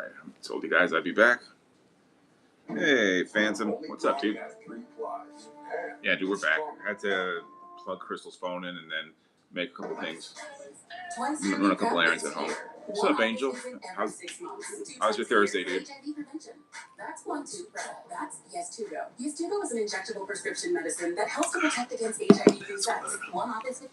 I told you guys I'd be back. Hey, Phantom. What's up, dude? Yeah, dude, we're back. I had to plug Crystal's phone in and then make a couple things. Run a couple errands at home. What's up, Angel? How's your Thursday, dude? That's Yeztugo. Yeztugo is an injectable prescription medicine that helps to protect against HIV through sex. One office.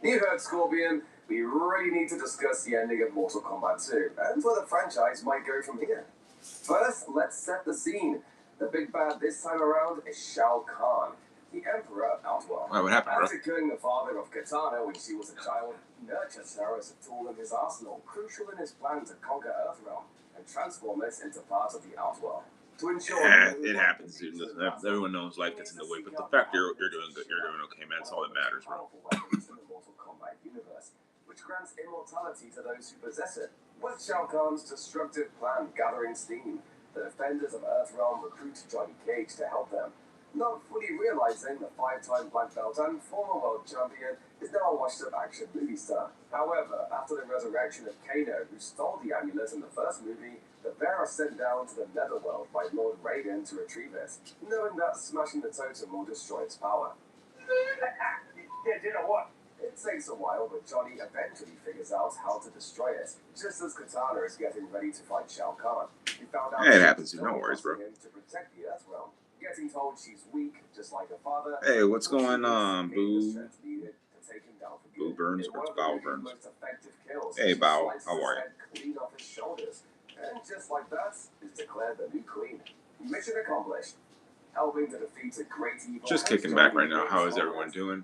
You heard, Scorpion. We really need to discuss the ending of Mortal Kombat 2 and where the franchise might go from here. First, let's set the scene. The big bad this time around is Shao Kahn, the Emperor of Outworld. What happened, bro? After killing the father of Katana when she was a child, he nurtures her as a tool in his arsenal, crucial in his plan to conquer Earthrealm and transform it into part of the Outworld. To ensure it happens, dude. Listen, everyone knows life gets in the way, but the fact you're doing good, you're doing okay, man. That's all that matters, bro. Mortal Kombat universe, which grants immortality to those who possess it. With Shao Kahn's destructive plan gathering steam, the defenders of Earthrealm recruit Johnny Cage to help them. Not fully realizing the 5-time black belt and former world champion is now a washed-up action movie star. However, after the resurrection of Kano, who stole the amulet in the first movie, the bearer sent down to the Netherworld by Lord Raiden to retrieve it, knowing that smashing the totem will destroy its power. What? It takes a while, but Johnny eventually figures out how to destroy it, just as Katana is getting ready to fight Shao Kahn. He found out it happens, dude. No worries, bro. To protect the Earthrealm, getting told she's weak, just like her father. Hey, what's going on, Boo? Boo Burns or it's Bow Burns? Hey, Bow. How are you? Clean off his shoulders, and just like that, is declared the new queen. Mission accomplished. Helping to defeat a great evil. Just kicking back right now. How is everyone doing?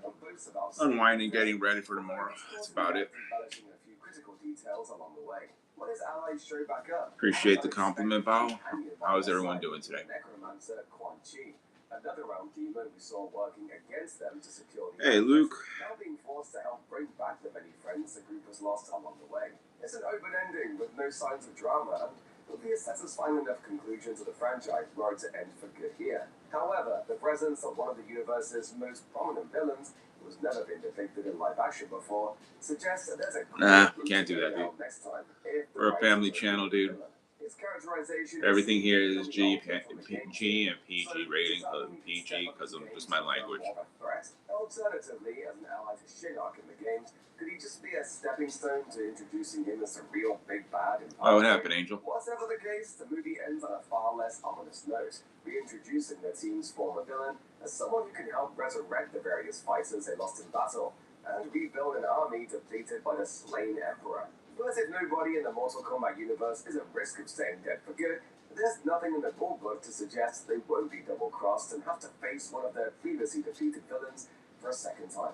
Unwinding, getting ready for tomorrow. That's about it. Appreciate the compliment, Bao. How is everyone doing today? Another realm demon we saw working against them to secure the Hey, Luke. Now being forced to help bring back the many friends the group has lost along the way. It's an open ending with no signs of drama, and will be a satisfying enough conclusion to the franchise were it to end for good here. However, the presence of one of the universe's most prominent villains, who has never been depicted in live action before, suggests that there's a can't do that, dude. Next time, We're a family channel, dude. Everything here is G and PG rating, PG because of just my language. Alternatively, as an ally to Shinnok in the games, could he just be a stepping stone to introducing him as a real big bad? What happened, Angel? Whatever the case, the movie ends on a far less ominous note, reintroducing the team's former villain as someone who can help resurrect the various fighters they lost in battle, and rebuild an army depleted by the slain Emperor. But if nobody in the Mortal Kombat universe is at risk of staying dead for good, there's nothing in the rulebook to suggest they won't be double-crossed and have to face one of their previously defeated villains for a second time.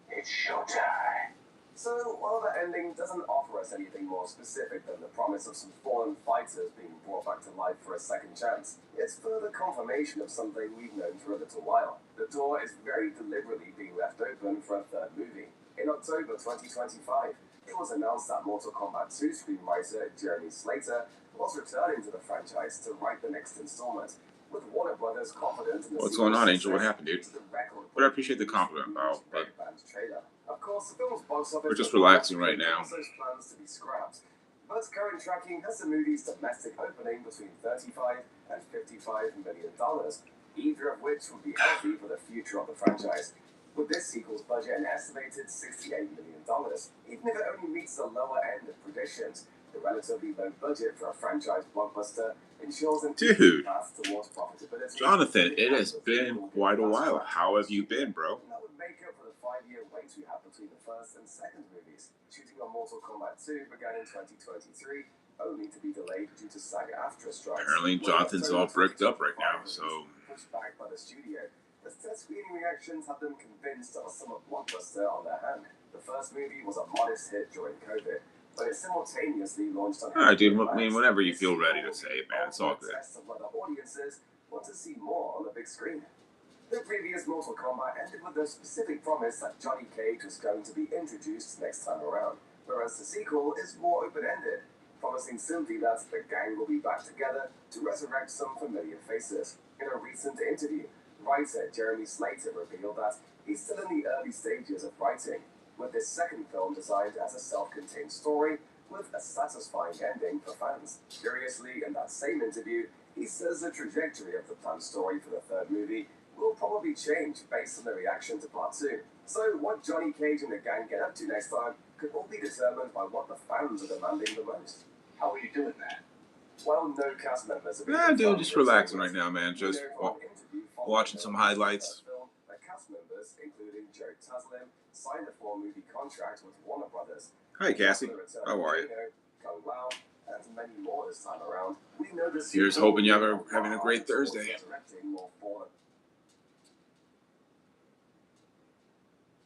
It's showtime. So, while the ending doesn't offer us anything more specific than the promise of some fallen fighters being brought back to life for a second chance, it's further confirmation of something we've known for a little while. The door is very deliberately being left open for a third movie. In October 2025, it was announced that Mortal Kombat 2 screenwriter Jeremy Slater was returning to the franchise to write the next installment, with Warner Brothers confident in the What's going on, Angel? What happened, dude? But I appreciate the compliment, Bao. But of course, the film's box office we're just relaxing right now. Those plans to be scrapped. But current tracking has the movie's domestic opening between $35 and $55 million, either of which would be healthy for the future of the franchise. With this sequel's budget an estimated $68 million, even if it only meets the lower end of predictions, the relatively low budget for a franchise blockbuster ensures an easy path towards profitability. Jonathan, it has been quite a while. How have you been, bro? That would make up for the 5-year wait we had between the first and second movies. Shooting on Mortal Kombat 2 began in 2023, only to be delayed due to SAG-AFTRA strikes. Apparently, Jonathan's all bricked up right now, so pushed back by the studio. The test screening reactions have them convinced of a summer blockbuster on their hand. The first movie was a modest hit during COVID, but it simultaneously launched on. Alright, dude. I mean, whenever you feel ready to say it, man, it's all good. Test of whether audiences want to see more on the big screen. The previous Mortal Kombat ended with the specific promise that Johnny Cage was going to be introduced next time around, whereas the sequel is more open-ended, promising simply that the gang will be back together to resurrect some familiar faces. In a recent interview, writer Jeremy Slater revealed that he's still in the early stages of writing. with this second film designed as a self-contained story with a satisfying ending for fans. Curiously, in that same interview, he says the trajectory of the planned story for the third movie will probably change based on the reaction to part 2. So what Johnny Cage and the gang get up to next time could all be determined by what the fans are demanding the most. How are you doing that? Well, no cast members have been Yeah, dude, confirmed just for the relaxing sequence. right now, man. We Just know from an interview following watching the some release of the highlights. first film that cast members, including Joe Taslim, signed a 4-movie contract with Warner Brothers. Hi, Cassie. How are you? Kung Lao, and many more this time around. We know the Here's sequel hoping you're will having a great towards Thursday. resurrecting more fallen.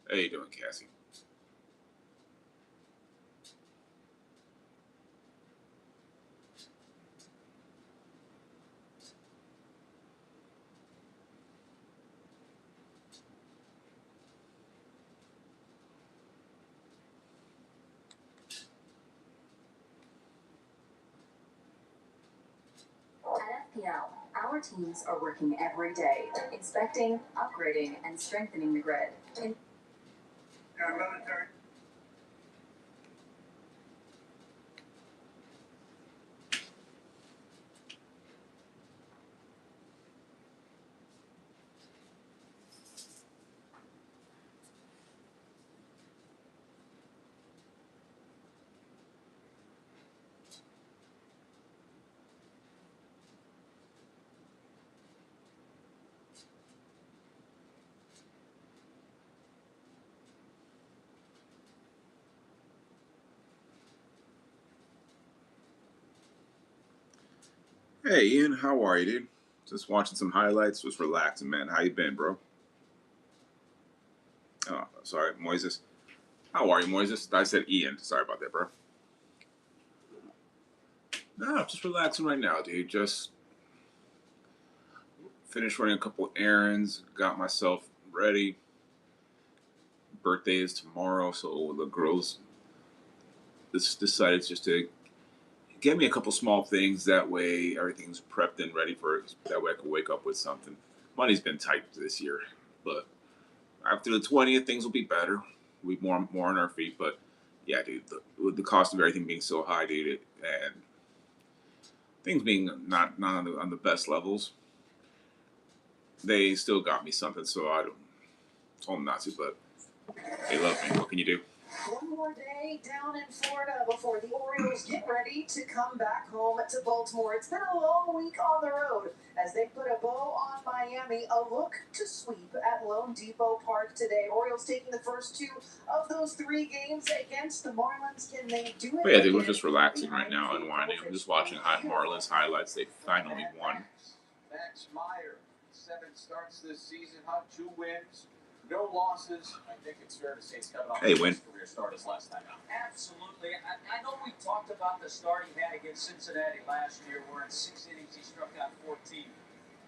How you doing, Cassie? At FPL, our teams are working every day, inspecting, upgrading, and strengthening the grid. Hey, Ian. How are you, dude? Just watching some highlights. Just relaxing, man. How you been, bro? Oh, sorry, Moises. How are you, Moises? I said Ian. Sorry about that, bro. No, just relaxing right now, dude. Just finished running a couple errands. Got myself ready. Birthday is tomorrow, so the girls decided just to get me a couple small things. That way, everything's prepped and ready for it. That way, I can wake up with something. Money's been tight this year, but after the 20th, things will be better. We'll be more on our feet. But yeah, dude, with the cost of everything being so high, dude, and things being not on the best levels, they still got me something. So I don't told them not to, but they love me. What can you do? One more day down in Florida before the Orioles get ready to come back home to Baltimore. It's been a long week on the road as they put a bow on Miami. A look to sweep at Lone Depot Park today. Orioles taking the first 2 of those 3 games against the Marlins. Can they do it? But yeah, dude, we're just relaxing right now, unwinding. We're just watching Marlins highlights. They finally won. Max Meyer, 7 starts this season, 2 wins. No losses. I think it's fair to say it's coming off his career start as last time out. Absolutely. I know we talked about the start he had against Cincinnati last year, where in 6 innings he struck out 14.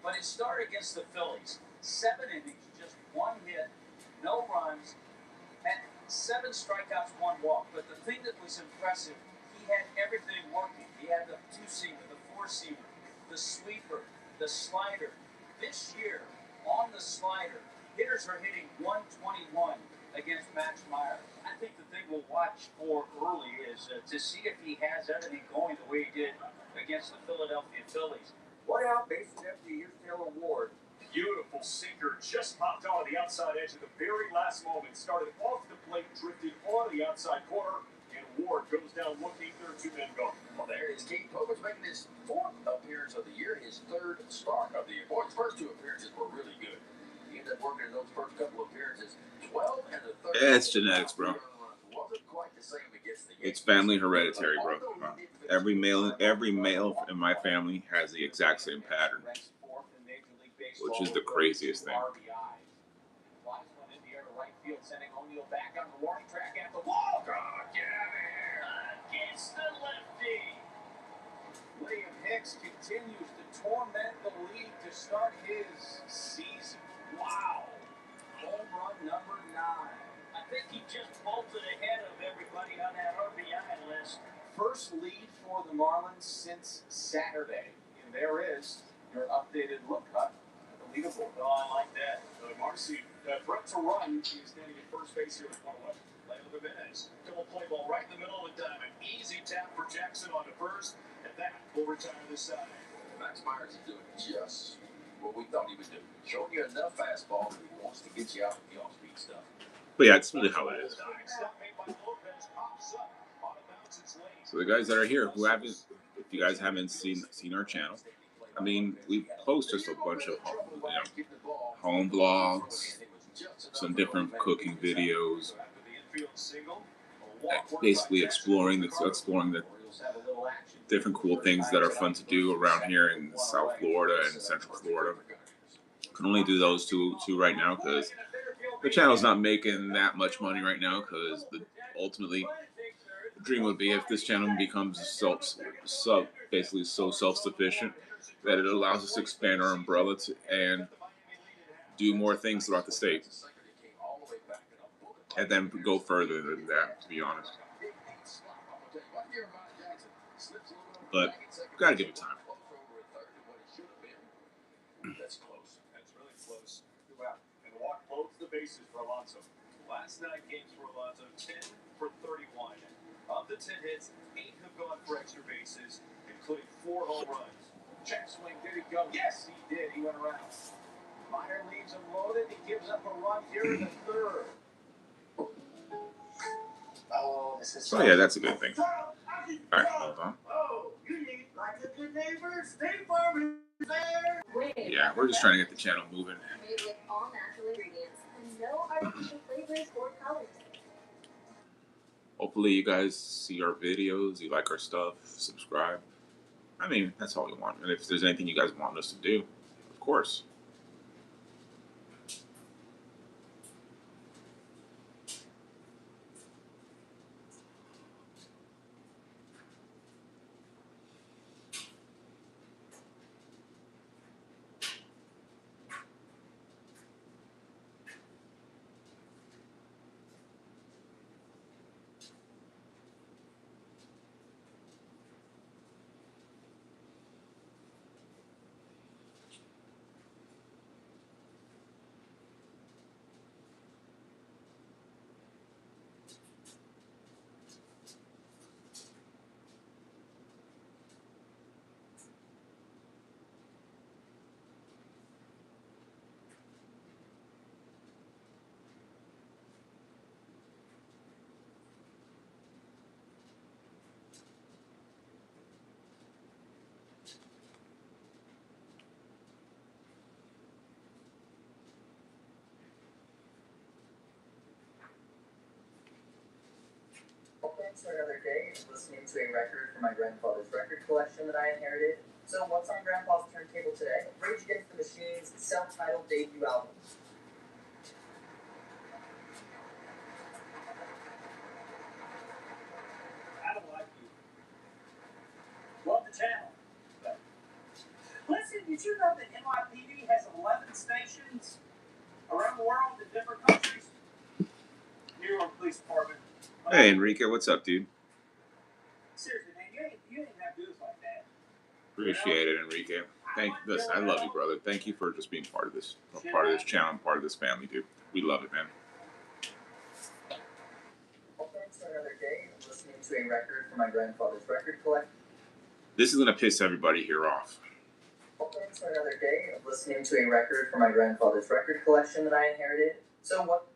But his start against the Phillies, 7 innings, just 1 hit, no runs, and 7 strikeouts, 1 walk. But the thing that was impressive, he had everything working. He had the 2-seamer, the 4-seamer, the sweeper, the slider. This year, on the slider, hitters are hitting 121 against Max Meyer. I think the thing we'll watch for early is to see if he has everything going the way he did against the Philadelphia Phillies. One out, base empty. Here's Taylor Ward. Beautiful sinker, just popped on the outside edge at the very last moment. Started off the plate, drifted on the outside corner, and Ward goes down looking. There are 2 men gone. Well, there is Kate Povich making his 4th appearance of the year, his 3rd start of the year. Boy, his first 2 appearances were really good. He ended up working in those first couple of appearances. 12 and the 3rd. Yeah, it's genetics, bro. Wasn't quite the same against the It's family hereditary, bro. Every male in my family has the exact same pattern, which is the craziest thing. Sending O'Neill back on the warning track at the wall. Get out of here. Against the lefty. William Hicks continues to torment the league to start his season. Wow. Home run number 9. I think he just bolted ahead of everybody on that RBI list. First lead for the Marlins since Saturday. And there is your updated look cut at the leaderboard. Oh, I like that. Marcy, Brett to run. He is standing at first base here with 1 away. Let will retire this Saturday. Max Myers is doing just what we thought he would do. Showing you enough fastball that he wants to get you out with the off-speed stuff. But yeah, it's really how it is. Stop made by Lopez pops up on a bounce. It's late. So the guys that are here, who haven't, if you guys haven't seen our channel, I mean, we post just a bunch of home vlogs, some different cooking videos, basically exploring the different cool things that are fun to do around here in South Florida and Central Florida. Can only do those two right now because the channel's not making that much money right now. Because ultimately, the dream would be if this channel becomes basically so self-sufficient that it allows us to expand our umbrella and do more things throughout the state, and then go further than that, to be honest. But gotta give it time. That's close. That's really close. Wow. And the walk closed the bases for Alonso. Last 9 games for Alonso, 10 for 31. Of the 10 hits, 8 have gone for extra bases, including 4 home runs. Check swing, did he go? Yes, he did. He went around. Meyer leaves him loaded. He gives up a run here in the 3rd. Oh, this is So yeah, that's a good thing. All right, hold on. Oh, you need like a good neighbor. State Farm is there. Yeah, we're just trying to get the channel moving. Made with all natural ingredients and no artificial flavors or colors. Hopefully you guys see our videos, you like our stuff, subscribe. I mean, that's all we want. And if there's anything you guys want us to do, of course. For another day, listening to a record from my grandfather's record collection that I inherited. So what's on Grandpa's turntable today? Rage Against the Machine's self-titled debut album. I don't like you. Love the channel. But listen, did you know that NYPD has 11 stations around the world in different countries? New York Police Department. Hey Enrique, what's up, dude? Seriously, man, you didn't have to do this like that. Appreciate it, Enrique. Listen, I love you, brother. Thank you for just being part of this channel, and part of this family, dude. We love it, man. Thanks for another day, listening to a record from my grandfather's record collection. This is gonna piss everybody here off. Thanks for another day, listening to a record from my grandfather's record collection that I inherited. So what?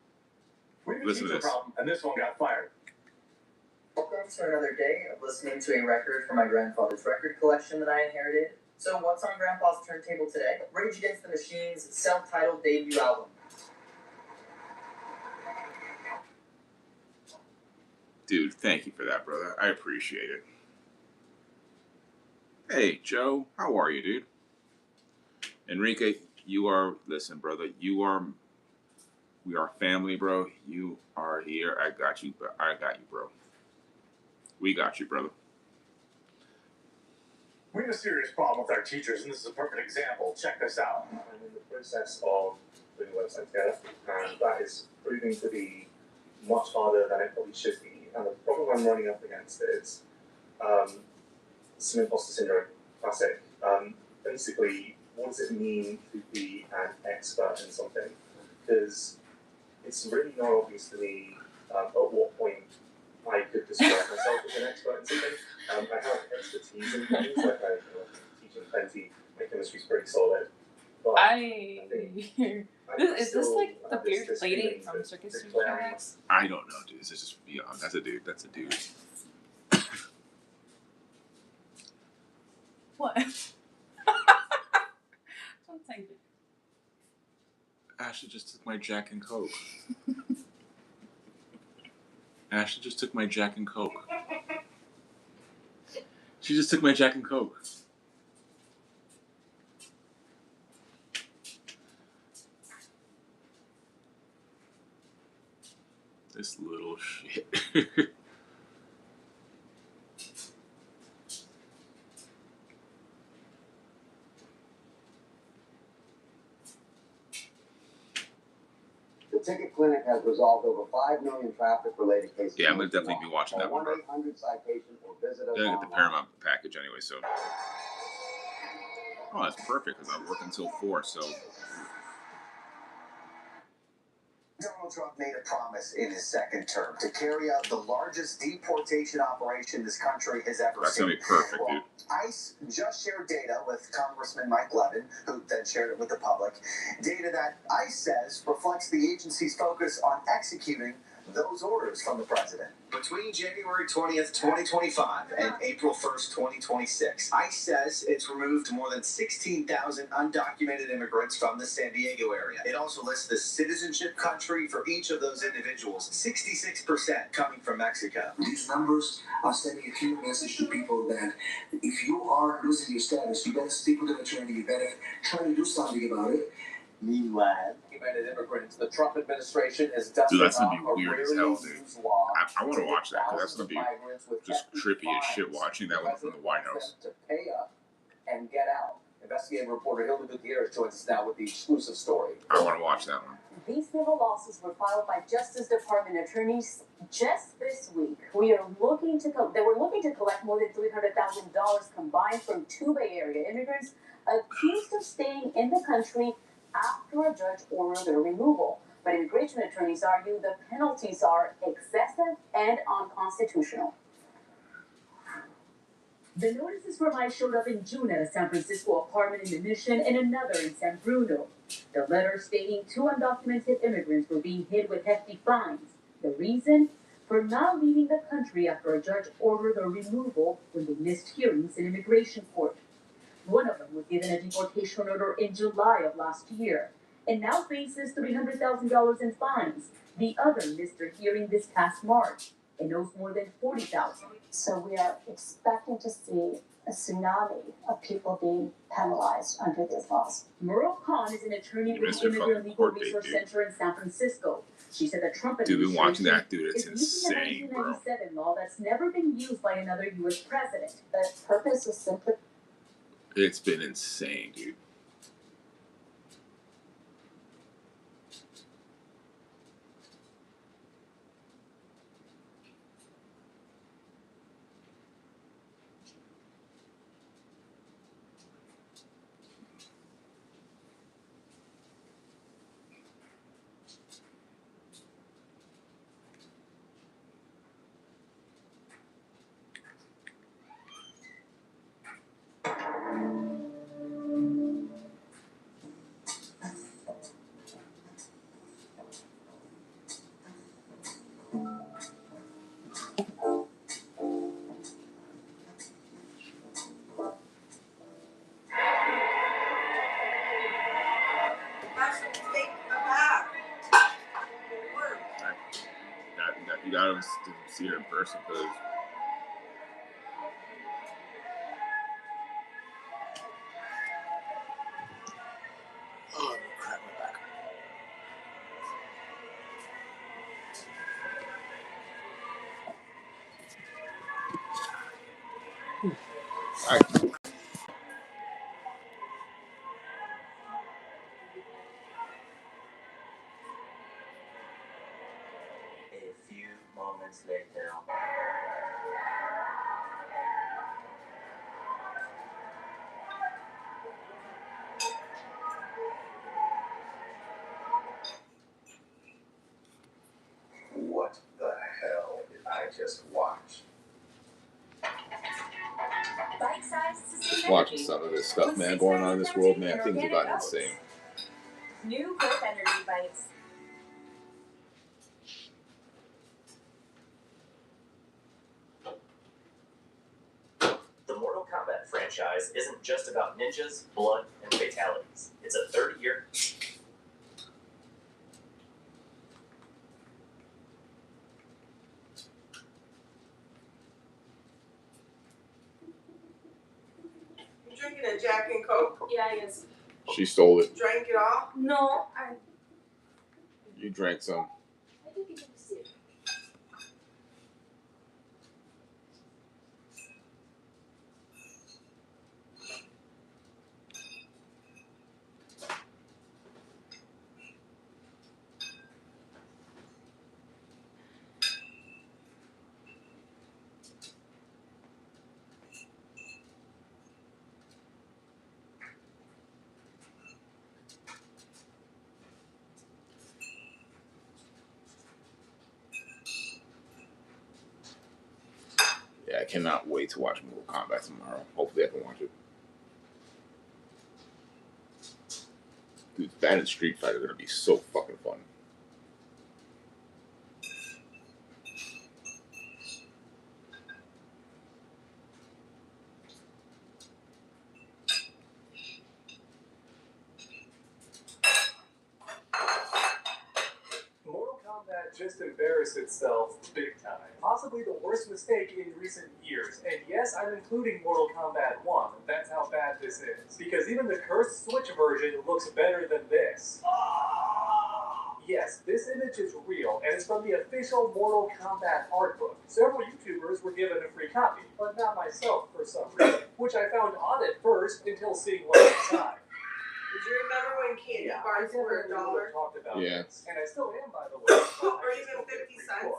We have a Listen to teacher this. problem, and this one got fired. Thanks for another day of listening to a record from my grandfather's record collection that I inherited. So what's on Grandpa's turntable today? Rage Against the Machine's self-titled debut album. Dude, thank you for that, brother. I appreciate it. Hey, Joe, how are you, dude? Enrique, listen, brother, we are family, bro. You are here. I got you, bro. We got you, brother. We have a serious problem with our teachers, and this is a perfect example. Check this out. I'm in the process of putting a website together, and that is proving to be much harder than it probably should be. And the problem I'm running up against is some imposter syndrome, classic. Basically, what does it mean to be an expert in something? Because it's really not obvious to me at what point I could describe myself as an expert in something. I have expertise in things. Like I teach in plenty, my chemistry's pretty solid. But Is this like the weird lady from Circus Supermax? I don't know, dude. This is just beyond. That's a dude. That's a dude. What? Don't say it. Ashley just took my Jack and Coke. Ashley just took my Jack and Coke. She just took my Jack and Coke. This little shit. The Ticket Clinic has resolved over 5 million traffic-related cases. Yeah, I'm gonna definitely be watching that one, bro. 1-800 citation or visit us They're gonna get the online. Paramount package anyway, so. Oh, that's perfect because I work until 4, so. Donald Trump made a promise in his second term to carry out the largest deportation operation this country has ever That's seen. gonna be perfect, dude. ICE just shared data with Congressman Mike Levin, who then shared it with the public. Data that ICE says reflects the agency's focus on executing those orders from the president. Between January 20th, 2025 and April 1st, 2026, ICE says it's removed more than 16,000 undocumented immigrants from the San Diego area. It also lists the citizenship country for each of those individuals, 66% coming from Mexico. These numbers are sending a clear message to people that if you are losing your status, you better speak with an attorney, you better try to do something about it. Meanwhile, undocumented immigrants, the Trump administration is dusting Dude, that's gonna be off a weird as rarely hell, dude. used law I want to to watch that because that's thousands gonna of be migrants with just hefty trippy as shit fines. watching that one from the White House. To pay up and get out. Investigative reporter Hilda Gutierrez joins us now with the exclusive story. I want to watch that one. These civil lawsuits were filed by Justice Department attorneys just this week. They were looking to collect more than $300,000 combined from 2 Bay Area immigrants accused of staying in the country after a judge ordered their removal. But immigration attorneys argue the penalties are excessive and unconstitutional. The notices from ICE showed up in June at a San Francisco apartment in the Mission and another in San Bruno. The letter stating 2 undocumented immigrants were being hit with hefty fines. The reason? For not leaving the country after a judge ordered their removal when they missed hearings in immigration court. One of them was given a deportation order in July of last year and now faces $300,000 in fines. The other missed her hearing this past March and owes more than $40,000. So we are expecting to see a tsunami of people being penalized under these laws. Merle Kahn is an attorney You with missed the your Immigrant fucking Legal court date, Resource dude. Center in San Francisco. She said the Trump Dude, been watching that, dude. It's is using a insane, bro. 1997 law that's never been used by another U.S. president. The purpose is simply It's been insane, dude. You gotta see her in person because oh crap, my back. All right. A few moments later. What the hell did I just watch? Watching some of this stuff, man, going on in this world, man, things have gotten insane. New Growth Energy Bites. The Mortal Kombat franchise isn't just about ninjas, blood, and fatalities. It's a 30-year... Drinking a Jack and Coke? Yeah, yes. She stole it. Drank it all? No, You drank some. I think it's a sip. Yeah, I cannot wait to watch Mortal Kombat tomorrow. Hopefully I can watch it. Dude, that and Street Fighter are going to be so fucking fun. Mortal Kombat just embarrassed itself big time. Possibly the worst mistake in recent years. And yes, I'm including Mortal Kombat 1. That's how bad this is. Because even the cursed Switch version looks better than this. Yes, this image is real, and it's from the official Mortal Kombat art book. Several YouTubers were given a free copy, but not myself for some reason, which I found odd at first until seeing what's inside. Did you remember when candy bars were $1? Talked about Yeah. this, and I still am, by the way. Or even 50 cents?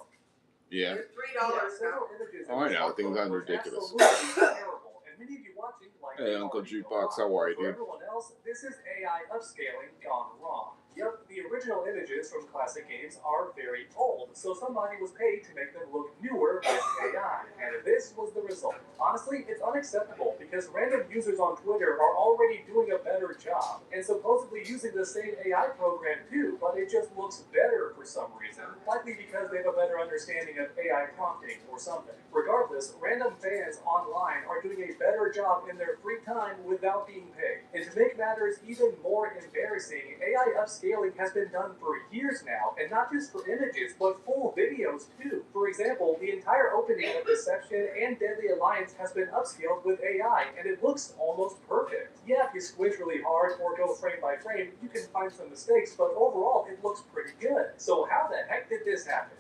Yeah. They're $3 now. Oh, I know. Things are ridiculous. Terrible, and many of you watching like Hey, Uncle Jukebox, how are you, For dude? everyone else, this is AI upscaling gone wrong. Yep, the original images from classic games are very old, so somebody was paid to make them look newer with AI, and this was the result. Honestly, it's unacceptable because random users on Twitter are already doing a better job, and supposedly using the same AI program too, but it just looks better for some reason, likely because they have a better understanding of AI prompting or something. Regardless, random fans online are doing a better job in their free time without being paid. And to make matters even more embarrassing, AI upscaling has been done for years now, and not just for images, but full videos too. For example, the entire opening of Deception and Deadly Alliance has been upscaled with AI, and it looks almost perfect. Yeah, if you squint really hard or go frame by frame, you can find some mistakes, but overall, it looks pretty good. So how the heck did this happen?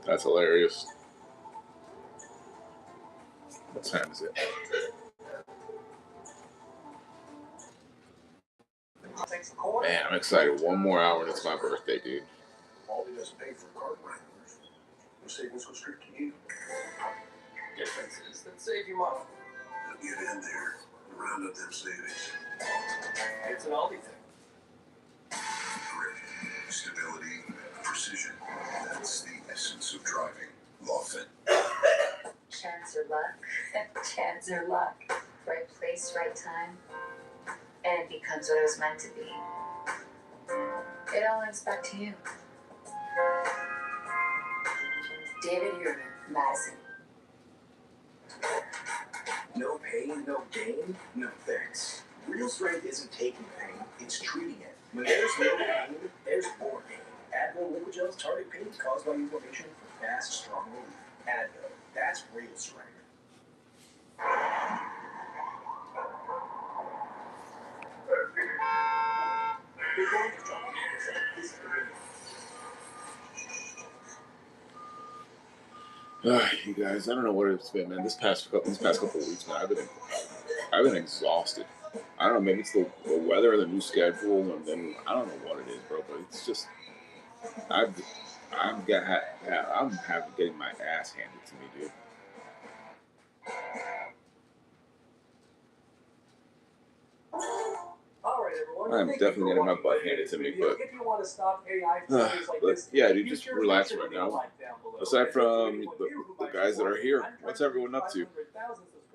That's hilarious. What time is it? Man, I'm excited. One more hour and it's my birthday, dude. Aldi doesn't pay for card wranglers. The savings go straight to you. Differences that save you money. Now get in there and round up them savings. It's an Aldi thing. Grip, stability, precision. That's the essence of driving. Lawfit. Chance or luck. Chance or luck. Right place, right time. And it becomes what it was meant to be. It all links back to you. David Yurman, Madison. No pain, no gain, no thanks. Real strength isn't taking pain, it's treating it. When there's no pain, there's more pain. Advil Liquid Gel's target pain caused by inflammation for fast, strong relief. Advil, that's real strength. You guys, I don't know what it's been, man. This past couple of weeks, man, I've been exhausted. I don't know, maybe it's the weather, the new schedule, and then I don't know what it is, bro. But it's just I'm getting my ass handed to me, dude. Alright, everyone. I'm definitely getting my butt handed to me, but if you want to stop AI like this, yeah, dude, just relax right now. Aside from the guys that are here, what's everyone up to?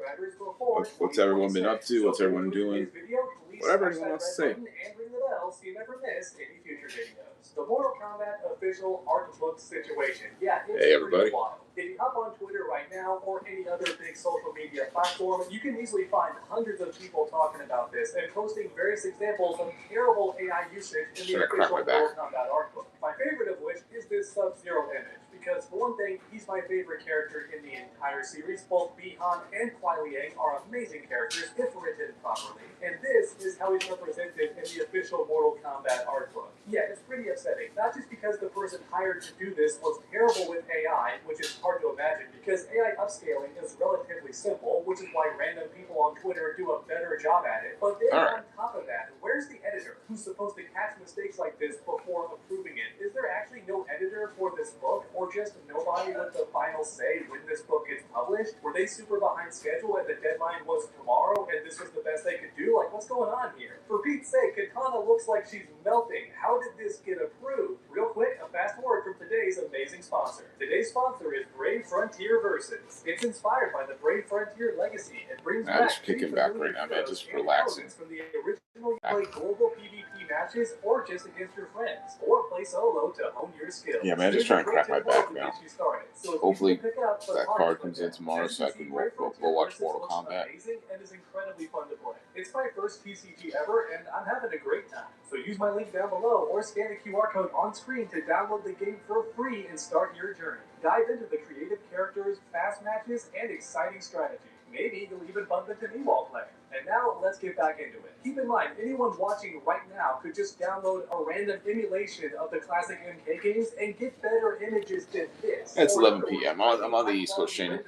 subscribers before What's everyone been up to? What's So if everyone you enjoyed doing? today's video, please Whatever smash anyone that wants to red say. button and ring the bell so you never miss any future videos. The Mortal Kombat official art book situation. Yeah, it's Hey, everybody. pretty wild. If you hop on Twitter right now or any other big social media platform, you can easily find hundreds of people talking about this and posting various examples of terrible AI usage in the Should I crack official my back? Mortal Kombat art book. My favorite of which is this Sub-Zero image, because for one thing, he's my favorite character in the entire series. Both Bi-Han and Kuai Liang are amazing characters if written properly, and this is how he's represented in the official Mortal Kombat art book. Yeah, it's pretty upsetting, not just because the person hired to do this was terrible with AI, which is hard to imagine because AI upscaling is relatively simple, which is why random people on Twitter do a better job at it, but then on top of that, where's the editor who's supposed to catch mistakes like this before approving it? Is there actually no editor for this book, or just nobody with the final say when this book gets published? Were they super behind schedule and the deadline was tomorrow and this was the best they could do? Like, what's going on here? For Pete's sake, Katana looks like she's melting. How did this get approved? Real quick, a fast word from today's amazing sponsor. Today's sponsor is Brave Frontier Versus. It's inspired by the Brave Frontier legacy and brings Nah, back just kicking back right now, man. Just relaxing. from the original. Play global PvP matches or just against your friends, or play solo to hone your skills. Yeah, man, just trying to crack my back now. So Hopefully that card comes in tomorrow so I can go watch Mortal Kombat. Amazing and is incredibly fun to play. It's my first TCG ever, and I'm having a great time. So use my link down below or scan the QR code on screen to download the game for free and start your journey. Dive into the creative characters, fast matches, and exciting strategy. Maybe you'll even bump into an Ewok player. And now, let's get back into it. Keep in mind, anyone watching right now could just download a random emulation of the classic MK games and get better images than this. It's 11 p.m. I'm on the East Coast, Shane.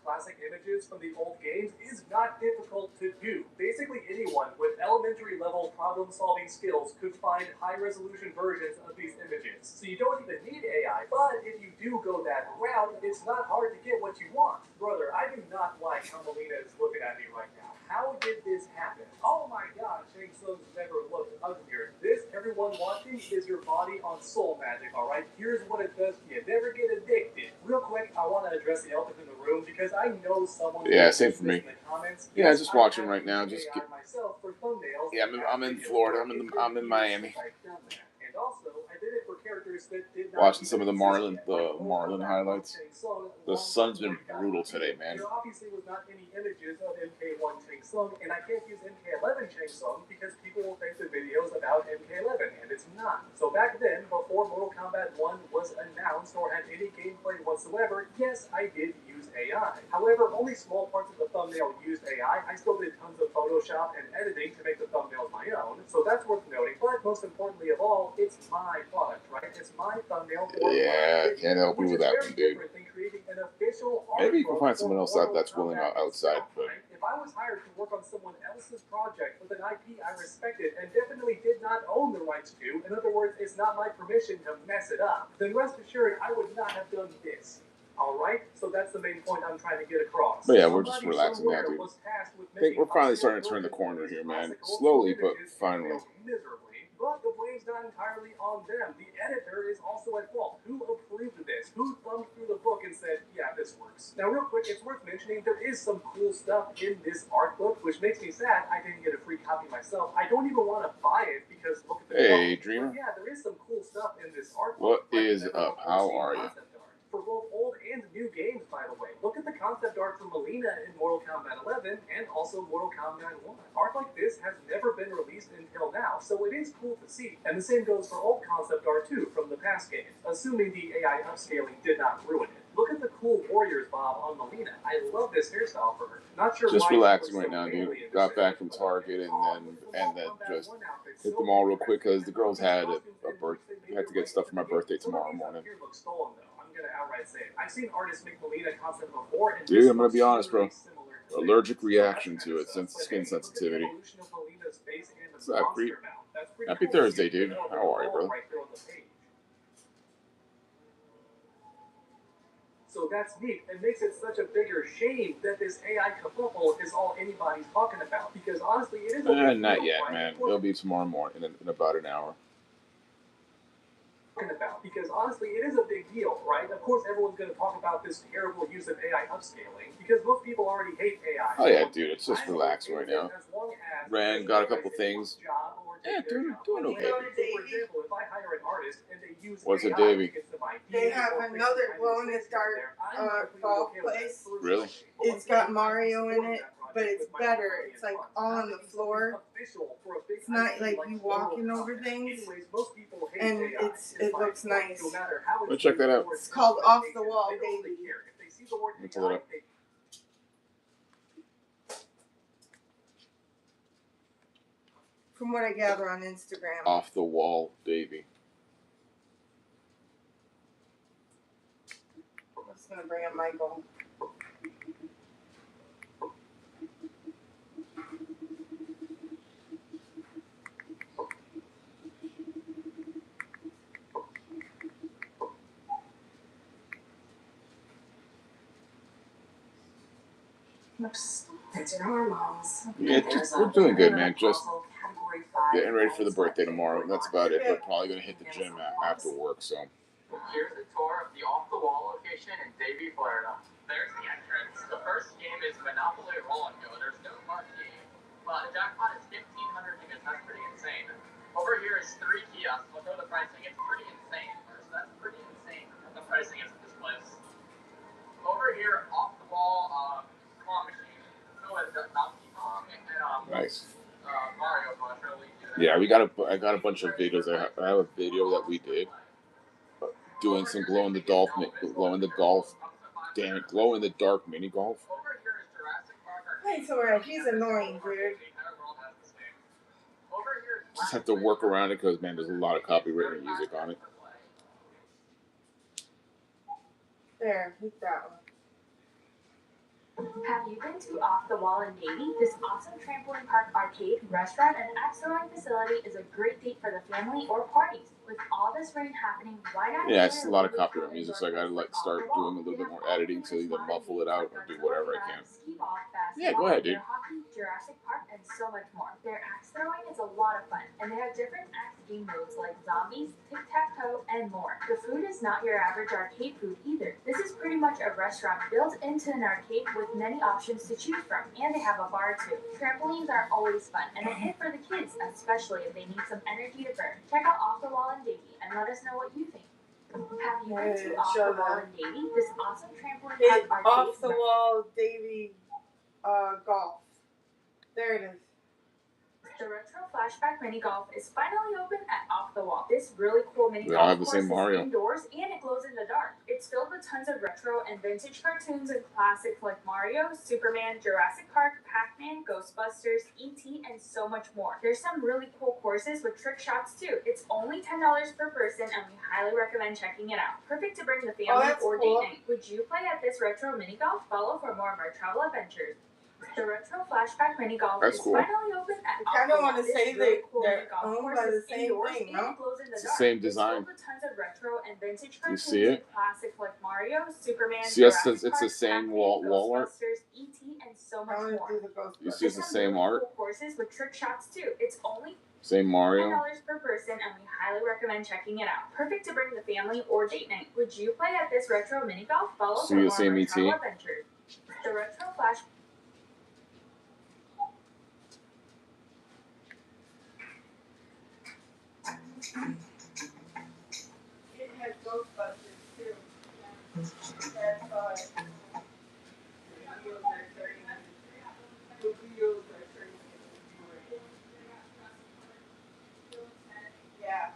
Classic images from the old games is not difficult to do. Basically anyone with elementary level problem solving skills could find high resolution versions of these images. So you don't even need AI, but if you do go that route, it's not hard to get what you want. Brother, I do not like how Melina is looking at me right now. How did this happen? Oh my god, Shang Tsung's never looked uglier. This, everyone watching, is your body on soul magic, alright? Here's what it does to you. Never get addicted. Real quick, I want to address the elephant in the room because I know someone. Yeah, same for me. Yeah, just watching right now. I'm in Florida. I'm in Miami. And also, I did it for characters that did not Watching some of the Marlin highlights. The sun's been brutal today, man. There obviously was not any images of MK1 Shang Tsung, and I can't use MK11 Shang Tsung because people will think the video is about MK11, and it's not. So back then, before Mortal Kombat 1 was announced or had any gameplay whatsoever, yes, I did use AI. However, only small parts of the thumbnail used AI. I still did tons of Photoshop and editing to make the thumbnails my own, so that's worth noting. But most importantly of all, it's my product, right? It's my thumbnail. Yeah, can't help you with that one, dude. Maybe you can find someone else that's willing outside, but if I was hired to work on someone else's project with an IP I respected and definitely did not own the rights to, in other words, it's not my permission to mess it up, then rest assured I would not have done this. Alright? So that's the main point I'm trying to get across. But yeah, we're just relaxing now, dude. I think we're finally starting to turn the corner here, man. Slowly, but finally. But the blame's not entirely on them. The editor is also at fault. Who approved of this? Who thumbed through the book and said, yeah, this works? Now, real quick, it's worth mentioning there is some cool stuff in this art book, which makes me sad I didn't get a free copy myself. I don't even want to buy it because look at the Hey, book. Dreamer. But yeah, there is some cool stuff in this art book. What is up? How are you? For both old and new games, by the way. Look at the concept art from Melina in Mortal Kombat 11 and also Mortal Kombat 1. Art like this has never been released until now, so it is cool to see. And the same goes for old concept art too from the past games, assuming the AI upscaling did not ruin it. Look at the cool warriors bob on Melina. I love this hairstyle for her. Not sure Just why relaxing right now, dude. Got back from Target and then just hit the mall real quick because the girls had a birthday. Had to get stuff for my birthday tomorrow morning. Outright say it. I've seen artists make Melina concept before, and Dude, I'm gonna be honest, bro. Allergic reaction to it, skin sensitivity. What's up, Creep? Happy Thursday, dude. How are you, brother? So that's neat. It makes it such a bigger shame that this AI kerfuffle is all anybody's talking about. Because honestly, it is. Not yet, man. It'll be tomorrow morning in about an hour. about, because honestly, it is a big deal, right? Of course, everyone's going to talk about this terrible use of AI upscaling because most people already hate AI. Oh yeah, dude, it's just relaxing right now. Ran, got a couple things. Yeah, doing okay. Go to Davey. For example, if I hire an artist and they use What's a AI Davey? to get some ideas They have or fix another some glow in the kind of dark mistakes there, I'm perfectly golf okay with that place. personally. Really? But It's once got again, Mario in it, I'm but it's with my better. operating It's like funds. all That on the makes it floor. official for a big It's not IP like like you Mortal walking over Kombat. things, Anyways, most people hate and AI. it looks fine. nice. No matter how Let's check that out. It's called Off the Wall, they don't really Davey. care. If they see the word Let's pull it AI, up. they From what I gather on Instagram. Off the wall, Davey. I'm just gonna bring up Michael. It's your hormones. Yeah, we're doing good, man. Just getting ready for the birthday tomorrow. That's about it. But probably gonna hit the gym after work. So. Here's a tour of the off-the-wall location in Davie, Florida. There's the entrance. The first game is Monopoly Roll and Go. There's no marquee, but the jackpot is 1,500 tickets. That's pretty insane. Over here is 3 kiosks. Look at the pricing. It's pretty insane. So that's pretty insane what the pricing is at this place. Over here, off-the-wall claw machine. So it's Donkey Kong and Nice. Mario Bros. Really do that. Yeah, I got a bunch of videos. I have a video that we did doing some glow in the golf, damn it, glow in the dark mini golf. Thanks, alright. He's annoying, dude. Just have to work around it because man, there's a lot of copyrighted music on it. There, hit that one. Have you been to Off the Wall in Davie? This awesome trampoline park, arcade, restaurant, and axe throwing facility is a great date for the family or parties. With all this rain happening, why not? Yeah, it's a lot of copyright music, so I gotta start doing a little bit more editing to either muffle it out or do whatever I can. Yeah, go ahead, dude. Hockey, Jurassic Park, and so much more. Their axe throwing is a lot of fun, and they have different axe game modes like zombies, tic-tac-toe, and more. The food is not your average arcade food either. This is pretty much a restaurant built into an arcade with many options to choose from, and they have a bar too. Trampolines are always fun, and a hit for the kids, especially if they need some energy to burn. Check out Off the Wall in Davie and let us know what you think. Have you been to Off the Wall in Davie? This awesome trampoline park arcade. Off the Wall Davie golf. There it is. The Retro Flashback Mini Golf is finally open at Off the Wall. This really cool mini They all golf have the course same is Mario. indoors and it glows in the dark. It's filled with tons of retro and vintage cartoons and classics like Mario, Superman, Jurassic Park, Pac-Man, Ghostbusters, E.T., and so much more. There's some really cool courses with trick shots too. It's only $10 per person and we highly recommend checking it out. Perfect to bring the family or date night. Would you play at this retro mini golf? Follow for more of our travel adventures. The Retro Flashback Mini Golf is cool. finally open at I kind of want to This say really that cool they're mini golf owned course by the is same indoors thing, and no? it glows in the It's the dark. same It's design. filled with tons of retro and vintage You cartoons see it? and classics like Mario, Superman, See, it's Jurassic the Park, same Pac-Man, wall art. Ghostbusters, E.T., and so much more. You see, it's the same art. Cool courses with trick shots too. It's only Same Mario. $10 per person, and we highly recommend checking it out. Perfect to bring the family or date night. Would you play at this retro mini golf? Follow See for the more same of our ET? travel adventures. The Retro Flash. It has Ghostbusters too. That's the videos are starting. The videos are starting to view. Yeah.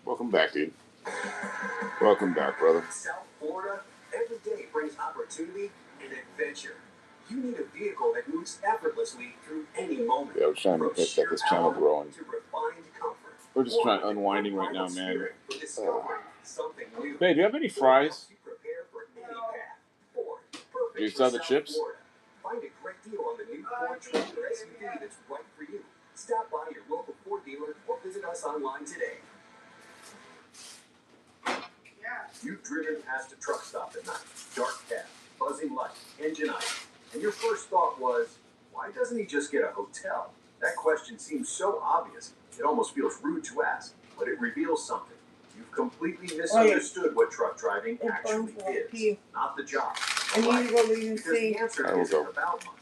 Welcome back, dude. Welcome back, brother. South Florida, every day brings opportunity and adventure. You need a vehicle that moves effortlessly through any moment. Yeah, we're trying to get this channel growing. To refined comfort. We're just trying unwinding right now, man. For discovering something new. Hey, do you have any fries? Prepare for any path. Ford, perfect Do you for sell the South chips? Florida. Find a great deal on the new Ford Transit SUV that's right for you. Stop by your local Ford dealer or visit us online today. Yeah. You've driven past a truck stop at night, dark cab, buzzing light, engine idle, and your first thought was, why doesn't he just get a hotel? That question seems so obvious, it almost feels rude to ask, but it reveals something. You've completely misunderstood what truck driving actually is, not the job. And you go leave and Because see. the answer isn't about money.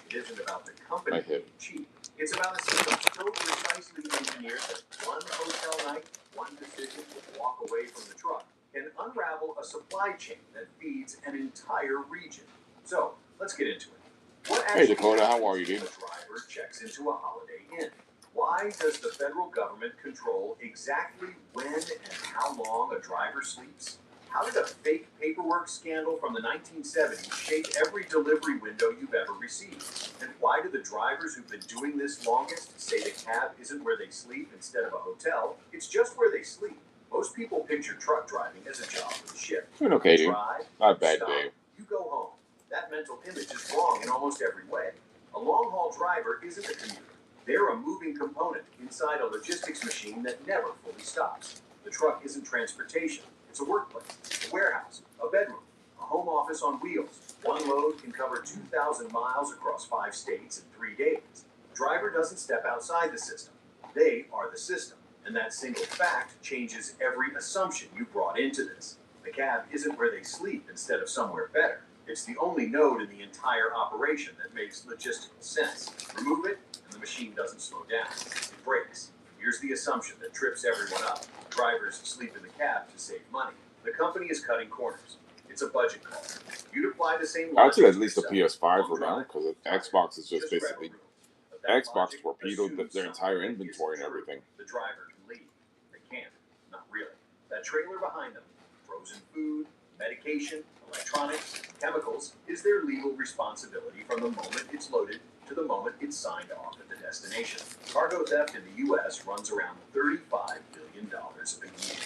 It isn't about the company being cheap. It's about a system so precisely engineered that one hotel night, one decision to walk away from the truck, can unravel a supply chain that feeds an entire region. So, let's get into it. What Hey Dakota, how are you, dude? a driver checks into a Holiday Inn? Why does the federal government control exactly when and how long a driver sleeps? How did a fake paperwork scandal from the 1970s shape every delivery window you've ever received? And why do the drivers who've been doing this longest say the cab isn't where they sleep instead of a hotel? It's just where they sleep. Most people picture truck driving as a job for the ship. Doing okay, dude. Drive, Not a bad stop, day. you go home. That mental image is wrong in almost every way. A long-haul driver isn't a commuter. They're a moving component inside a logistics machine that never fully stops. The truck isn't transportation. It's a workplace, a warehouse, a bedroom, a home office on wheels. One load can cover 2,000 miles across 5 states in 3 days. The driver doesn't step outside the system. They are the system. And that single fact changes every assumption you brought into this. The cab isn't where they sleep instead of somewhere better. It's the only node in the entire operation that makes logistical sense. Remove it, and the machine doesn't slow down. It breaks. Here's the assumption that trips everyone up. Drivers sleep in the cab to save money. The company is cutting corners. It's a budget call. You'd apply the same I'd say logic at least the PS5 for now, because Xbox is just basically Xbox torpedoed their entire inventory and everything. The driver can leave. They can't. Not really. That trailer behind them, frozen food, medication, electronics, chemicals, is their legal responsibility from the moment it's loaded to the moment it's signed off at the destination. Cargo theft in the U.S. runs around $35 billion a year.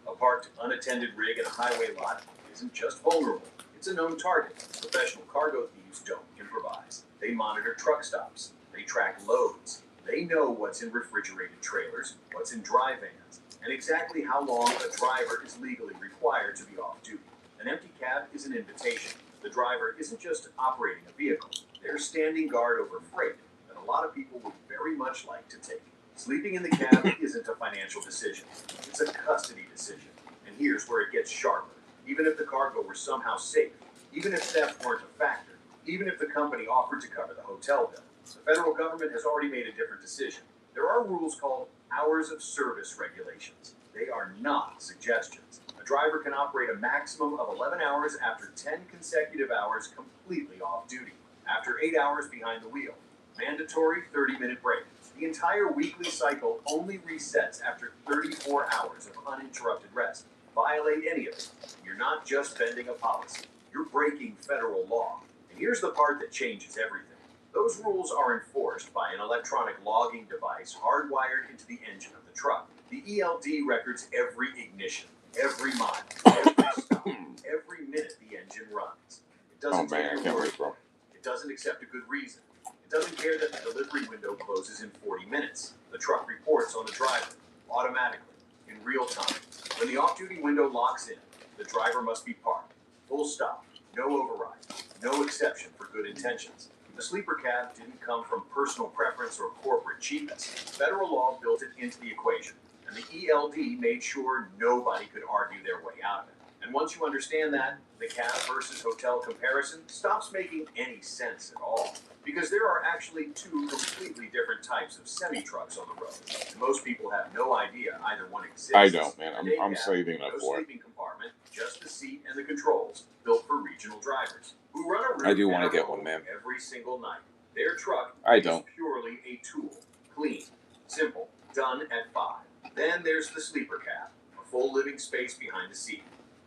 A parked, unattended rig in a highway lot isn't just vulnerable. It's a known target. Professional cargo thieves don't improvise. They monitor truck stops. They track loads. They know what's in refrigerated trailers, what's in dry vans, and exactly how long a driver is legally required to be off duty. An empty cab is an invitation. The driver isn't just operating a vehicle. They're standing guard over freight that a lot of people would very much like to take. Sleeping in the cab isn't a financial decision. It's a custody decision. And here's where it gets sharper. Even if the cargo were somehow safe, even if theft weren't a factor, even if the company offered to cover the hotel bill, the federal government has already made a different decision. There are rules called hours of service regulations. They are not suggestions. A driver can operate a maximum of 11 hours after 10 consecutive hours completely off duty. After 8 hours behind the wheel. Mandatory 30-minute break. The entire weekly cycle only resets after 34 hours of uninterrupted rest. Violate any of it. You're not just bending a policy. You're breaking federal law. And here's the part that changes everything. Those rules are enforced by an electronic logging device hardwired into the engine of the truck. The ELD records every ignition, every mile, every stop, every minute the engine runs. It doesn't take your word for it. It doesn't accept a good reason. It doesn't care that the delivery window closes in 40 minutes. The truck reports on the driver, automatically, in real time. When the off-duty window locks in, the driver must be parked. Full stop. No override. No exception for good intentions. The sleeper cab didn't come from personal preference or corporate cheapness. Federal law built it into the equation, and the ELD made sure nobody could argue their way out of it. And once you understand that, the cab versus hotel comparison stops making any sense at all. Because there are actually 2 completely different types of semi-trucks on the road. And most people have no idea either one exists. I don't, man. I'm saving up for it. Sleeping compartment, just the seat and the controls, built for regional drivers who run a route I do want to get one, man. every single night. Their truck I don't. is purely a tool. Clean, simple, done at 5. Then there's the sleeper cab, a full living space behind the seat.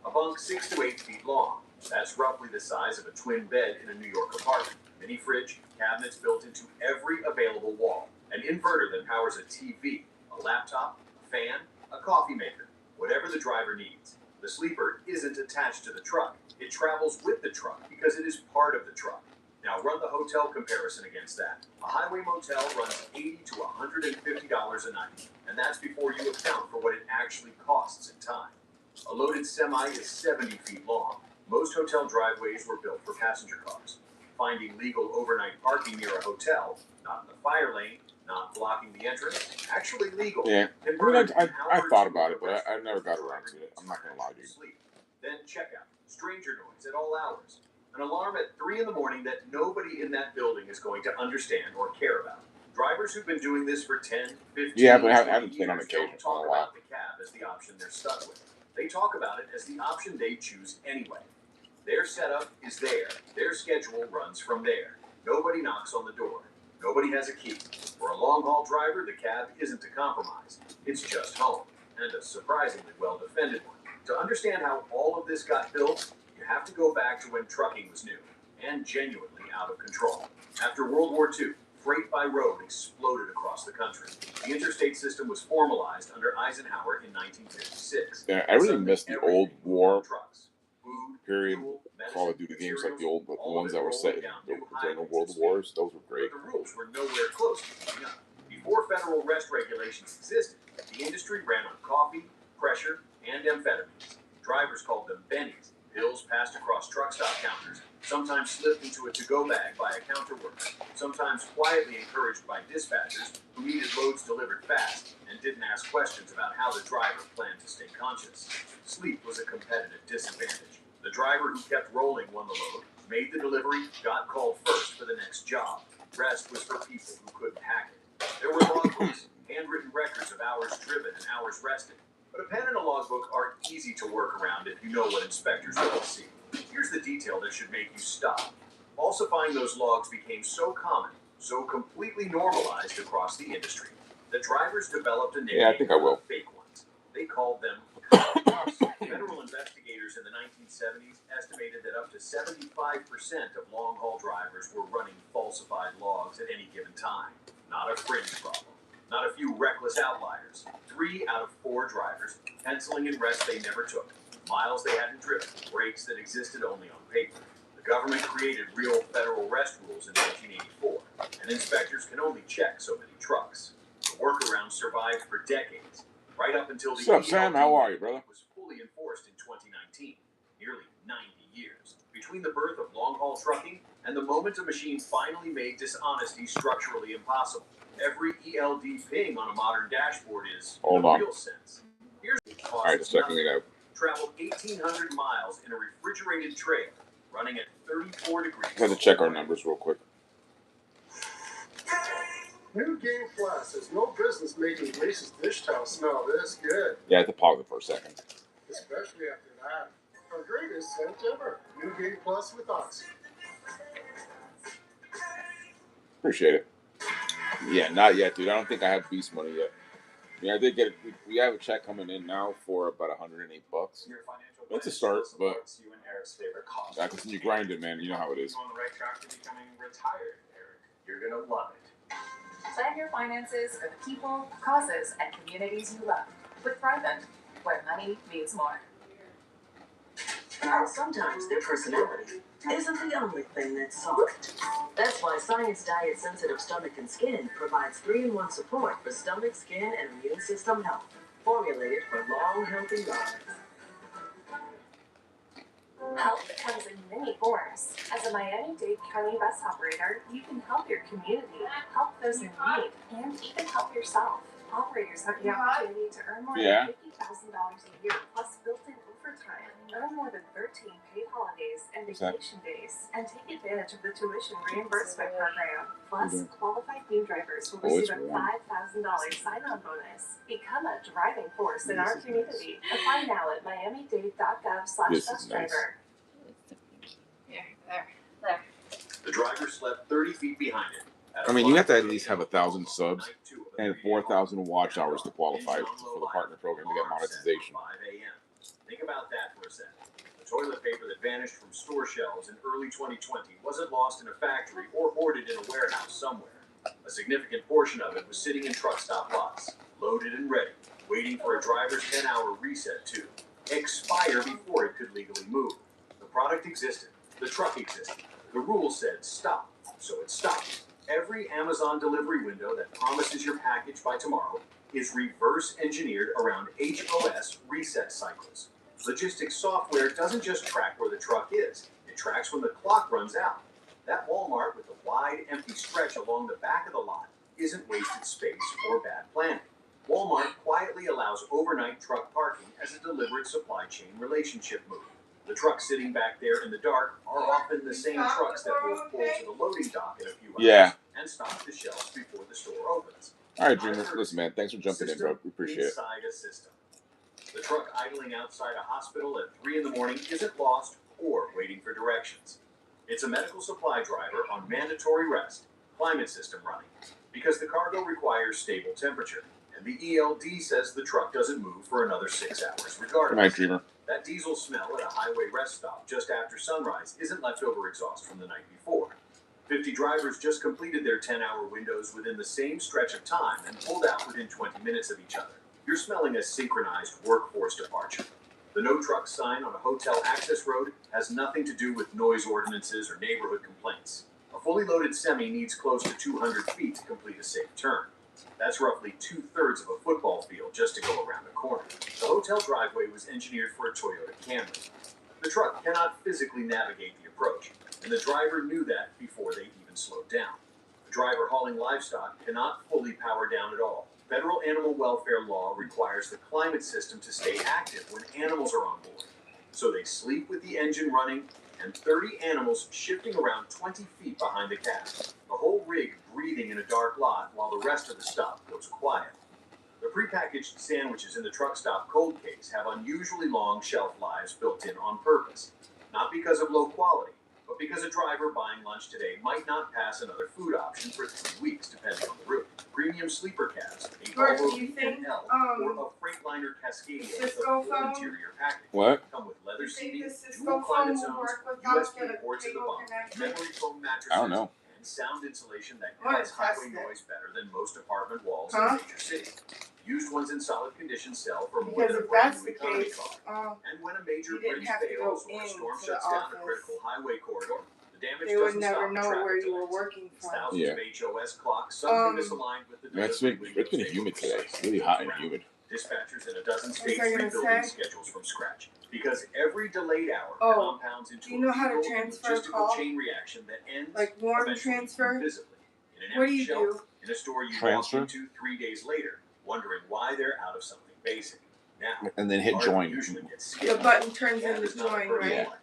A bunk 6 to 8 feet long. That's roughly the size of a twin bed in a New York apartment. Mini fridge, cabinets built into every available wall. An inverter that powers a TV, a laptop, a fan, a coffee maker, whatever the driver needs. The sleeper isn't attached to the truck. It travels with the truck because it is part of the truck. Now run the hotel comparison against that. A highway motel runs $80 to $150 a night, and that's before you account for what it actually costs in time. A loaded semi is 70 feet long. Most hotel driveways were built for passenger cars. Finding legal overnight parking near a hotel, not in the fire lane, not blocking the entrance, actually legal. Yeah, I mean, I thought about it, but I never got around to it. I'm not gonna lie to you. Then checkout, stranger noise at all hours. An alarm at 3 in the morning that nobody in that building is going to understand or care about. Drivers who've been doing this for 10, 15 Yeah, but I years haven't been on occasion don't for talk a while. about the cab as the option they're stuck with. They talk about it as the option they choose anyway. Their setup is there. Their schedule runs from there. Nobody knocks on the door. Nobody has a key. For a long-haul driver, the cab isn't a compromise. It's just home, and a surprisingly well-defended one. To understand how all of this got built, you have to go back to when trucking was new and genuinely out of control. After World War II, freight by road exploded across the country. The interstate system was formalized under Eisenhower in 1956. Yeah, I really miss the old war period Call of Duty games, like the ones that were set in the World Wars. Those were great. But the rules were nowhere close to keeping up. Before federal arrest regulations existed, the industry ran on coffee, pressure, and amphetamines. Drivers called them bennies. Pills passed across truck stop counters, sometimes slipped into a to-go bag by a counter worker, sometimes quietly encouraged by dispatchers who needed loads delivered fast and didn't ask questions about how the driver planned to stay conscious. Sleep was a competitive disadvantage. The driver who kept rolling won the load, made the delivery, got called first for the next job. Rest was for people who couldn't hack it. There were logbooks, handwritten records of hours driven and hours rested. But a pen and a logbook are easy to work around if you know what inspectors want to see. Here's the detail that should make you stop. Falsifying those logs became so common, so completely normalized across the industry, that drivers developed a nickname for fake ones. They called them cops. Federal investigators in the 1970s estimated that up to 75% of long-haul drivers were running falsified logs at any given time. Not a fringe problem. Not a few reckless outliers. 3 out of 4 drivers, penciling in rest they never took, miles they hadn't driven, breaks that existed only on paper. The government created real federal rest rules in 1984, and inspectors can only check so many trucks. The workaround survived for decades, right up until the What's up, Sam? How are you, brother? was fully enforced in 2019, nearly 90 years. Between the birth of long-haul trucking and the moment a machine finally made dishonesty structurally impossible. Every ELD ping on a modern dashboard is, in a real sense. Here's the cost. All right, just checking it out. Traveled 1,800 miles in a refrigerated trailer, running at 34 degrees. I had to check our numbers real quick. New Game Plus has no business making Grace's dish towel smell this good. Yeah, I had to pause it for a second. Especially after that. Our greatest scent ever. New Game Plus with Oxy. Appreciate it. Yeah, not yet, dude. I don't think I have Beast money yet. Yeah, I did get it. We have a check coming in now for about $108. It's a start, but I continue grinding, man. You know how it is. On the right track to becoming retired, Eric. You're gonna love it. Plan your finances for the people, causes, and communities you love with Thrivent, where money means more. Sometimes their personality isn't the only thing that's soft. That's why Science Diet Sensitive Stomach and Skin provides 3-in-1 support for stomach, skin, and immune system health. Formulated for long, healthy lives. Help comes in many forms. As a Miami-Dade County bus operator, you can help your community, help those in need, and even help yourself. Operators have the opportunity to earn more than $50,000 a year, plus built-in overtime. Earn more than 13 paid holidays and vacation days, and take advantage of the tuition reimbursement program. Plus, qualified new drivers will receive a $5,000 sign-on bonus. Become a driving force in our community. Apply now at miamidade.gov/busdriver. There. The driver slept 30 feet behind it. I mean, you have to at least have 1,000 subs and 4,000 watch hours to qualify for the partner program to get monetization. 5 a.m. Think about that for a second. The toilet paper that vanished from store shelves in early 2020 wasn't lost in a factory or hoarded in a warehouse somewhere. A significant portion of it was sitting in truck stop lots, loaded and ready, waiting for a driver's 10-hour reset to expire before it could legally move. The product existed. The truck existed. The rules said stop, so it stopped. Every Amazon delivery window that promises your package by tomorrow is reverse engineered around HOS reset cycles. Logistics software doesn't just track where the truck is, it tracks when the clock runs out. That Walmart with the wide, empty stretch along the back of the lot isn't wasted space or bad planning. Walmart quietly allows overnight truck parking as a deliberate supply chain relationship move. The trucks sitting back there in the dark are often the same trucks that will pull to the loading dock in a few hours and stock the shelves before the store opens. All right, Dreamer. Listen, man. Thanks for jumping in, bro. We appreciate it. Inside a system. The truck idling outside a hospital at 3 in the morning isn't lost or waiting for directions. It's a medical supply driver on mandatory rest, climate system running, because the cargo requires stable temperature, and the ELD says the truck doesn't move for another 6 hours regardless. Good night, Dreamer. That diesel smell at a highway rest stop just after sunrise isn't leftover exhaust from the night before. 50 drivers just completed their 10-hour windows within the same stretch of time and pulled out within 20 minutes of each other. You're smelling a synchronized workforce departure. The no truck sign on a hotel access road has nothing to do with noise ordinances or neighborhood complaints. A fully loaded semi needs close to 200 feet to complete a safe turn. That's roughly 2/3 of a football field just to go around a corner. The hotel driveway was engineered for a Toyota Camry. The truck cannot physically navigate the approach, and the driver knew that before they even slowed down. The driver hauling livestock cannot fully power down at all. Federal animal welfare law requires the climate system to stay active when animals are on board. So they sleep with the engine running and 30 animals shifting around 20 feet behind the cab. The whole rig breathing in a dark lot while the rest of the stop goes quiet. The prepackaged sandwiches in the truck stop cold case have unusually long shelf lives built in on purpose. Not because of low quality, but because a driver buying lunch today might not pass another food option for 3 weeks, depending on the route. Premium sleeper cabs, a Volvo E10L, or a Freightliner Cascadia with a full interior package. What? Come with leather seating, dual climate zones, USB ports in the bunk, memory foam mattresses, I don't know. and sound insulation that cuts highway noise better than most apartment walls in a major city. Used ones in solid condition sell for more than a brand new economy car. And when a major bridge fails or a storm shuts down a critical highway corridor, the damage doesn't stop traffic delays. Thousands of HOS clocks suddenly misaligned with the It's been humid today. It's really hot and humid. Dispatchers in a dozen states rebuilding schedules from scratch. Because every delayed hour compounds into do you know how to a transfer a logistical call? chain reaction that ends Like warm eventually transfer? invisibly in an What empty do you shelf do? in a store you Transfer? walk into 3 days later, wondering why they're out of something basic. Now, And then hit hard join. usually gets The skipped. button turns That into is not a join, perfect right? life.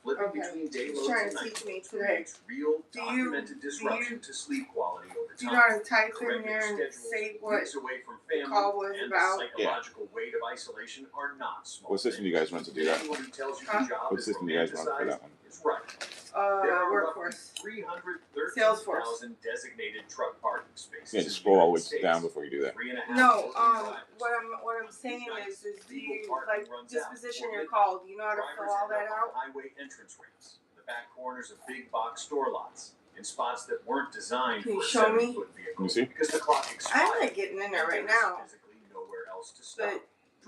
Flipping Okay. between day He's loads trying and to night teach me modes today. creates real Do you- documented disruption to sleep quality over Do you time. know how to type in Regular there and schedules, say what weeks away from the family, call was and about? the psychological weight of isolation are not small. What system do you guys run to do that? Anyone who tells you Huh? the job What is system do you guys run for romanticized that one? is right. There are Workforce. roughly Salesforce. 313,000 designated truck parking spaces. Yeah, in just the scroll all the way United States. down before you do that. 3.5 No, million drivers. what I'm saying is do you Legal parking like runs out disposition before your midnight. call? Do you know how to Drivers fill all end that up out? on highway entrance ramps, the back corners of big box store lots, in spots that weren't designed Can you for show me? 7-foot Let me vehicles see. because the clock expired. I'm like getting in there right and there's now. physically nowhere else to stop. But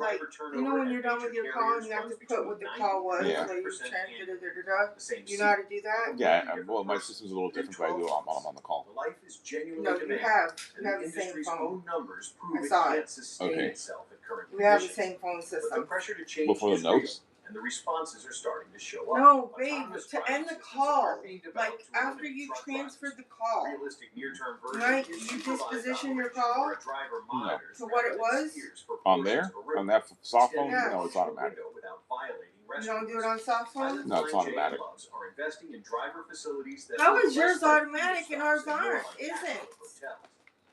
Driver like, turnover you know when at you're done major with your call carriers and you have to runs put between what the 90 call was, Yeah. like you 100% transfer the same You know how to do that? Yeah, well, my system's a little different, but I do it while I'm on the call. The life is genuinely No, you demanding, have. and You have the the same industry's phone. own numbers prove I it saw can't it. sustain Okay. itself at current We have the conditions. same phone But the system. pressure to change Before the is real, notes? and the responses are starting to show up. No, babe, Autonomous to end the driving systems call, are being developed like to after eliminate you truck transferred drivers. the call, Realistic near-term version right? is You supervised disposition your operation, call where a driver monitors to what it rapid was? steers for On portions there? of a route, On that soft phone? extending No, it's the automatic. window without violating You rest don't do rules. it on soft Pilot phone? No, it's Flying J automatic. Clubs are investing in driver facilities that How look is yours less like automatic fuel and ours stops more aren't? like Isn't? actual hotels.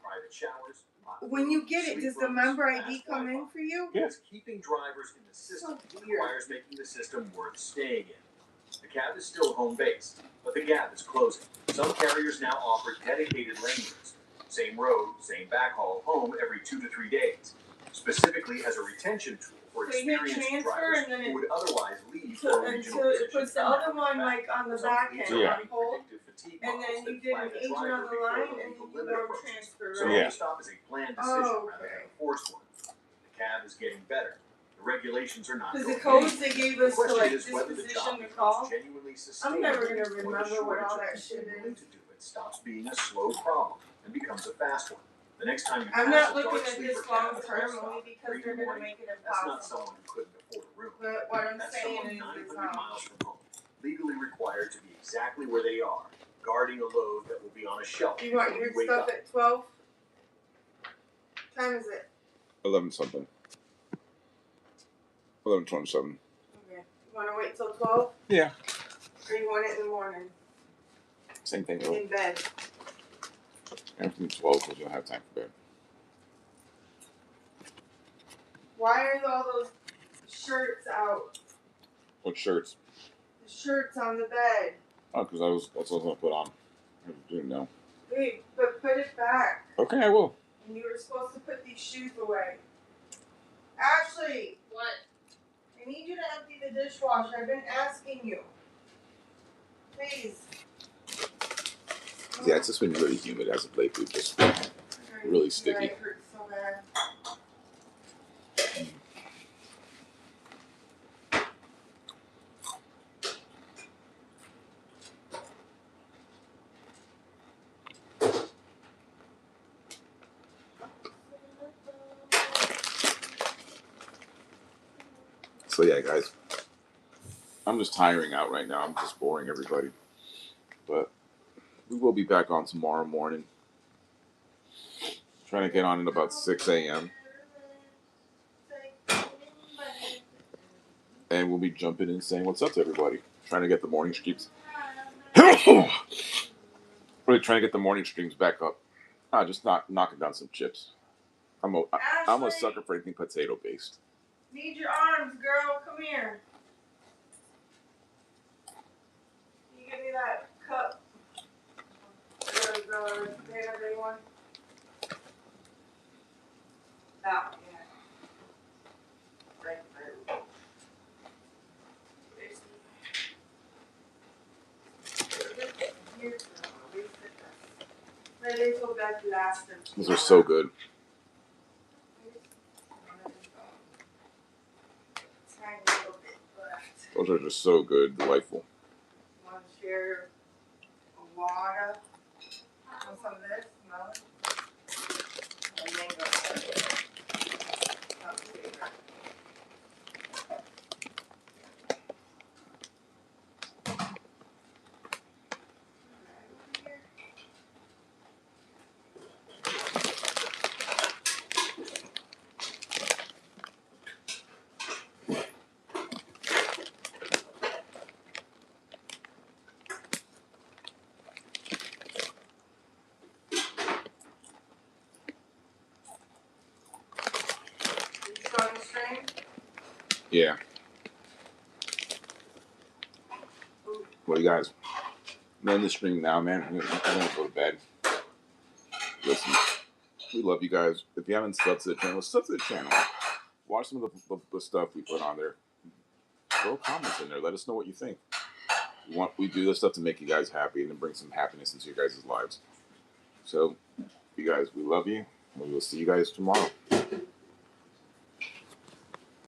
Private showers, hot When you food, get it, sleep does the rooms, member fast ID come in Wi-Fi. for you? Because keeping drivers in the system So weird. requires making the system worth staying in. The cab is still home based, but the gap is closing. Some carriers now offer dedicated lane routes. Same road, same backhaul home every 2 to 3 days. Specifically as a retention tool for So you hit experienced transfer drivers and then who would otherwise leave So, for a and regional so it position puts the and other never one come back. like on the Some back fleets end are Yeah. on running hold, predictive fatigue and models then you that did flag an a agent driver on the before line, the and legal then you limit go approaches. transfer, So right? Yeah. the stop is a planned decision Oh, rather than okay. a forced one. The cab is getting better. The regulations are not Because going the codes anywhere. they gave The us to question like is whether the disposition job the becomes call. genuinely I'm sustainable never gonna or the remember what shortage all of that people shit willing is. to do it stops being a slow problem and becomes a fast one. The The next time you I'm pass not a dark looking at sleeper this cab long at a term rest stop, only because read they're in the gonna morning, make it that's not impossible. someone who couldn't afford a room. But what I'm That's saying someone is 900 miles from home, legally required to be exactly where they are, guarding a load that will be on a shelf. you want when your you wake stuff up. at 12? What time is it? 11 something. 11:27. Okay. You wanna wait till 12? Yeah. Or you want it in the morning? Same thing though. In bed? Everything 12 because you'll have time for bed. Why are all those shirts out? What shirts? The shirts on the bed. Oh, because that's what I was gonna put on. I have to do it now. Wait, but put it back. Okay, I will. And you were supposed to put these shoes away. Ashley! What? I need you to empty the dishwasher. I've been asking you. Please. Yeah, it's just been really humid as of lately. Just really sticky. It hurts so bad. So yeah, guys, I'm just tiring out right now. I'm just boring everybody. But we will be back on tomorrow morning. Trying to get on at about 6 a.m. And we'll be jumping in saying what's up to everybody. Trying to get the morning streams. Really trying to get the morning streams back up. Just knocking down some chips. I'm a sucker for anything potato based. Need your arms, girl. Come here. Can you give me that cup? The Saturday one? That one, yeah. Right there. These are so good. Those are just so good, delightful. Want to share a water? Want some of this? Smell it? And mango. That's favorite. Yeah. Well, you guys, I'm in the stream now, man. I'm gonna go to bed. Listen, we love you guys. If you haven't subbed to the channel, sub to the channel. Watch some of the stuff we put on there. Throw comments in there. Let us know what you think. We do this stuff to make you guys happy and to bring some happiness into your guys' lives. So, you guys, we love you. And we will see you guys tomorrow.